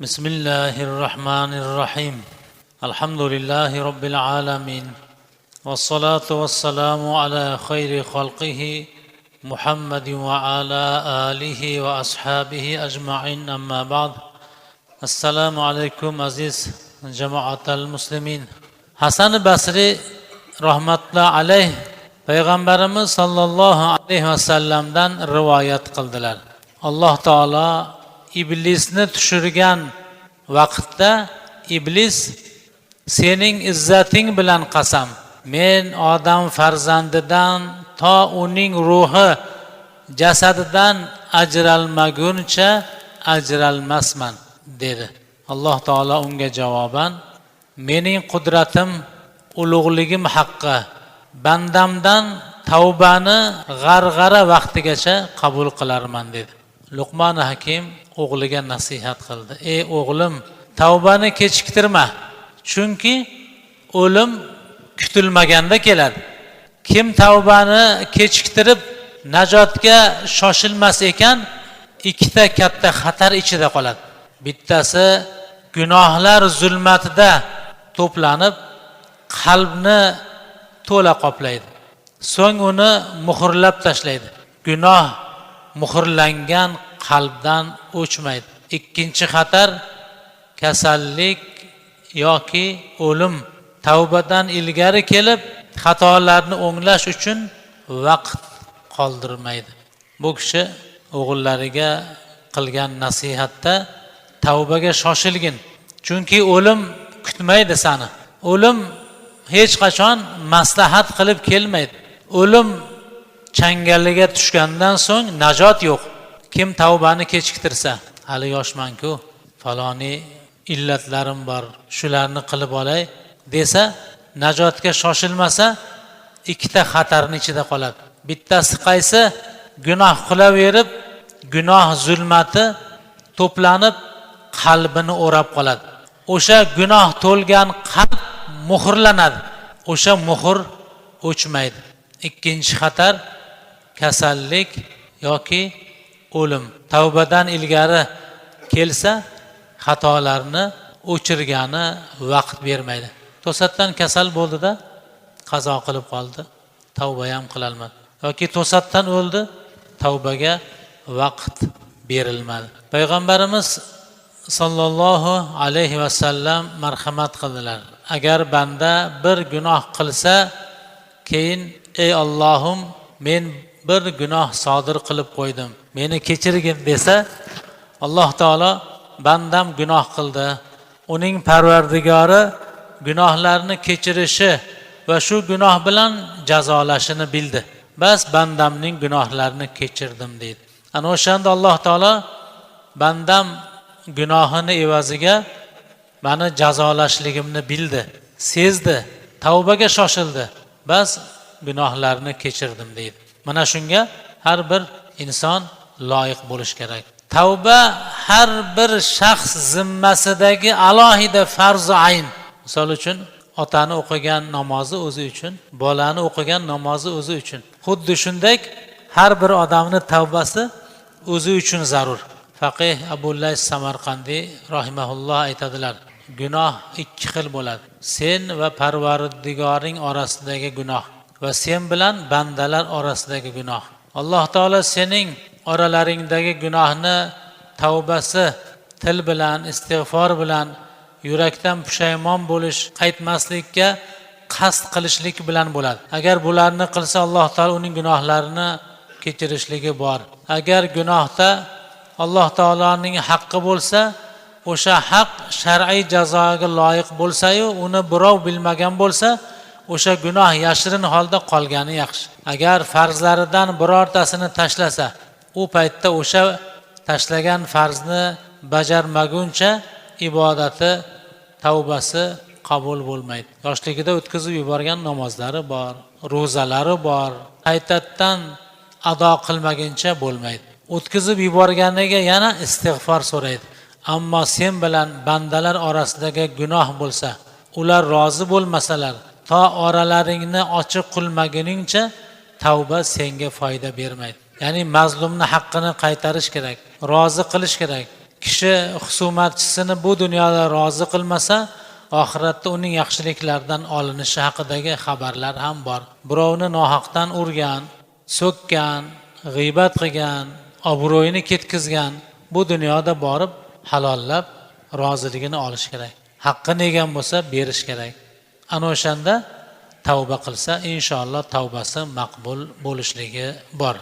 بسم الله الرحمن الرحيم الحمد لله رب العالمين والصلاة والسلام على خير خلقه محمد وعلى آله وأصحابه أجمعين أما بعد السلام عليكم عزيز جماعة المسلمين حسن بصري رحمة الله عليه Peygamberimiz sallallahu aleyhi ve sellem'den rivayet kıldılar. Allah Teala iblisni tushirgan vaqtda iblis sening izzating bilan qasam, men odam farzandidan to uning ruhi jasadidan ajralmaguncha ajralmasman dedi. Alloh taolo unga javoban, mening qudratim, ulug'ligim haqqi bandamdan tavbani g'arg'ara vaqtigacha qabul qilarman dedi. Luqman Hakim o'g'liga nasihat qildi. Ey o'g'lim, tavbani kechiktirma. Chunki o'lim kutilmaganda keladi. Kim tavbani kechiktirib najotga shoshilmas ekan, ikkita katta xatar ichida qoladi. Bittasi gunohlar zulmatida to'planib qalbni to'la qoplaydi. So'ng uni muhrlab tashlaydi. Gunoh muhrlangan qalbdan o'chmaydi. Ikkinchi xatar kasallik yoki o'lim. Tavbadan ilgari kelib xatolarni o'nglash uchun vaqt qoldirmaydi. Bu kishi o'g'illariga qilgan nasihatda tavbaga shoshilgin. Chunki o'lim kutmaydi seni. O'lim hech qachon maslahat qilib kelmaydi. O'lim changaliga tushgandan so'ng najot yo'q. Kim tavbani kechiktirsa, hali yoshman-ku, faloni illatlarim bor, shularni qilib olay desa, najotga shoshilmasa, ikkita xatarning ichida qoladi. Bittasi qaysi? Gunoh qilaverib, gunoh zulmati to'planib qalbini o'rab qoladi. O'sha gunoh to'lgan qalb muhrlanadi. O'sha muhr o'chmaydi. Ikkinchi xatar kasallik yoki o'lim. Tavbadan ilgari kelsa, xatolarni o'chirgani vaqt bermaydi. To'satdan kasal bo'ldi-da, qazo qilib qoldi, tavba ham qila olmadi. Yoki to'satdan o'ldi, tavbaga vaqt berilmadi. Payg'ambarimiz sallallohu alayhi va sallam marhamat qildilar. Agar banda bir gunoh qilsa, keyin ey Allohim, men bir gunoh sodir qilib qo'ydim, meni kechirgin desa, Alloh taolo bandam gunoh qildi, uning Parvardigori gunohlarni kechirishi va shu gunoh bilan jazolashini bildi. Bas bandamning gunohlarini kechirdim deydi. Ana o'shanda Alloh taolo bandam gunohini evaziga meni jazolashligimni bildi, sezdi, tavbaga shoshildi. Bas gunohlarni kechirdim deydi. Mana shunga har bir inson loyiq bo'lish kerak. Tavba har bir shaxs zimmasidagi alohida farz ayn. Misol uchun otani o'qigan namozi o'zi uchun, bolani o'qigan namozi o'zi uchun. Xuddi shunday har bir odamning tavbasi o'zi uchun zarur. Faqih Abullah Samarqandiy rahimahulloh aytadilar, gunoh ikki xil bo'ladi. Sen va Parvardigoring orasidagi gunoh va sen bilan bandalar orasidagi gunoh. Alloh taolo sening oralaringdagi gunohni tavbasi til bilan, istig'for bilan, yurakdan pushaymon bo'lish, qaytmaslikka qasd qilishlik bilan bo'ladi. Agar bularni qilsa, Alloh taolo uning gunohlarini kechirishligi bor. Agar gunohda Alloh taoloning haqqi bo'lsa, o'sha haq shar'iy jazoga loyiq bo'lsa-yu, uni birov bilmagan bo'lsa, o'sha gunoh yashirin holda qolgani yaxshi. Agar farzlaridan birortasini tashlasa, u paytda o'sha tashlagan farzni bajarmaguncha ibodati, tavbasi qabul bo'lmaydi. Yoshligida o'tkazib yuborgan namozlari bor, ro'zalari bor, qaytadan ado qilmaguncha bo'lmaydi. O'tkazib yuborganiga yana istig'for so'raydi. Ammo sen bilan bandalar orasidagi gunoh bo'lsa, ular rozi bo'lmasalar, to oralaringni ochiq qilmaguningcha tavba senga foyda bermaydi. Ya'ni mazlumni haqqini qaytarish kerak, rozi qilish kerak. kishi husumatchisini bu dunyoda rozi qilmasa, oxiratda uning yaxshiliklaridan olinishi haqidagi xabarlar ham bor. Birovni nohaqdan urgan, so'kkan, g'iybat qilgan, obro'yini ketkizgan bu dunyoda borib halollab roziligini olish kerak. Haqqini yegan bo'lsa berish kerak. Ana o'shanda tavba qilsa, inshaalloh tavbasi maqbul bo'lishligi bor.